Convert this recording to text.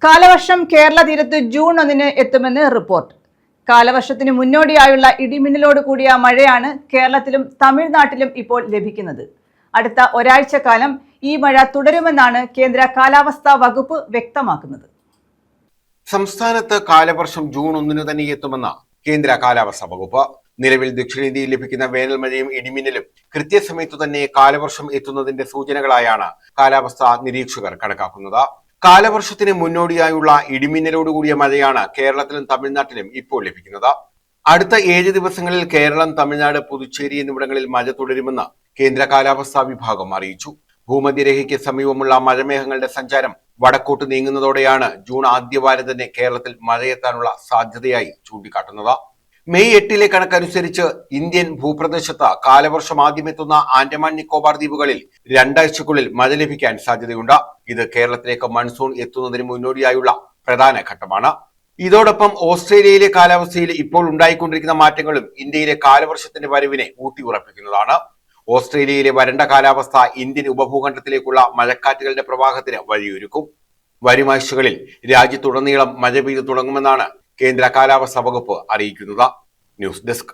കാലവർഷം കേരള തീരത്ത് ജൂൺ 1 എത്തുമെന്ന് റിപ്പോർട്ട്. കാലവർഷത്തിന് മുന്നോടിയായുള്ള ഇടിമിന്നലോട് കൂടിയ മഴയാണ് കേരളത്തിലും തമിഴ്നാട്ടിലും ഇപ്പോൾ ലഭിക്കുന്നത്. അടുത്ത ഒരാഴ്ചക്കാലം ഈ മഴ തുടരുമെന്നാണ് കേന്ദ്ര കാലാവസ്ഥാ വകുപ്പ് വ്യക്തമാക്കുന്നത്. സംസ്ഥാനത്ത് കാലവർഷം ജൂൺ 1 തന്നെ എത്തുമെന്ന് കേന്ദ്ര കാലാവസ്ഥാ വകുപ്പ്. നിലവിൽ ദക്ഷിണേന്ത്യയിൽ ലഭിക്കുന്ന വേനൽ മഴയും ഇടിമിന്നലും കൃത്യസമയത്തു തന്നെ കാലവർഷം എത്തുന്നതിന്റെ സൂചനകളായാണ് കാലാവസ്ഥാ നിരീക്ഷകർ കണക്കാക്കുന്നത്. കാലവർഷത്തിന് മുന്നോടിയായുള്ള ഇടിമിന്നലോടുകൂടിയ മഴയാണ് കേരളത്തിലും തമിഴ്നാട്ടിലും ഇപ്പോൾ ലഭിക്കുന്നത്. അടുത്ത 7 ദിവസങ്ങളിൽ കേരളം, തമിഴ്നാട്, പുതുച്ചേരി എന്നിവിടങ്ങളിൽ മഴ തുടരുമെന്ന് കേന്ദ്ര കാലാവസ്ഥാ വിഭാഗം അറിയിച്ചു. ഭൂമധ്യരേഖയ്ക്ക് സമീപമുള്ള മഴമേഘങ്ങളുടെ സഞ്ചാരം വടക്കോട്ട് നീങ്ങുന്നതോടെയാണ് ജൂൺ ആദ്യവാരം തന്നെ കേരളത്തിൽ മഴയെത്താനുള്ള സാധ്യതയായി ചൂണ്ടിക്കാട്ടുന്നത്. മെയ് 8 കണക്കനുസരിച്ച് ഇന്ത്യൻ ഭൂപ്രദേശത്ത് കാലവർഷം ആദ്യമെത്തുന്ന ആൻഡമാൻ നിക്കോബാർ ദ്വീപുകളിൽ 2 ആഴ്ചക്കുള്ളിൽ മഴ ലഭിക്കാൻ സാധ്യതയുണ്ട്. ഇത് കേരളത്തിലേക്ക് മൺസൂൺ എത്തുന്നതിന് മുന്നോടിയായുള്ള പ്രധാന ഘട്ടമാണ്. ഇതോടൊപ്പം ഓസ്ട്രേലിയയിലെ കാലാവസ്ഥയിൽ ഇപ്പോൾ ഉണ്ടായിക്കൊണ്ടിരിക്കുന്ന മാറ്റങ്ങളും ഇന്ത്യയിലെ കാലവർഷത്തിന്റെ വരവിനെ ഊട്ടിയുറപ്പിക്കുന്നതാണ്. ഓസ്ട്രേലിയയിലെ വരണ്ട കാലാവസ്ഥ ഇന്ത്യൻ ഉപഭൂഖണ്ഡത്തിലേക്കുള്ള മഴക്കാറ്റുകളുടെ പ്രവാഹത്തിന് വഴിയൊരുക്കും. വരും ആഴ്ചകളിൽ രാജ്യത്തുടനീളം മഴ പെയ്തു തുടങ്ങുമെന്നാണ് കേന്ദ്ര കാലാവസ്ഥാ വകുപ്പ് അറിയിക്കുന്നത്. News desk.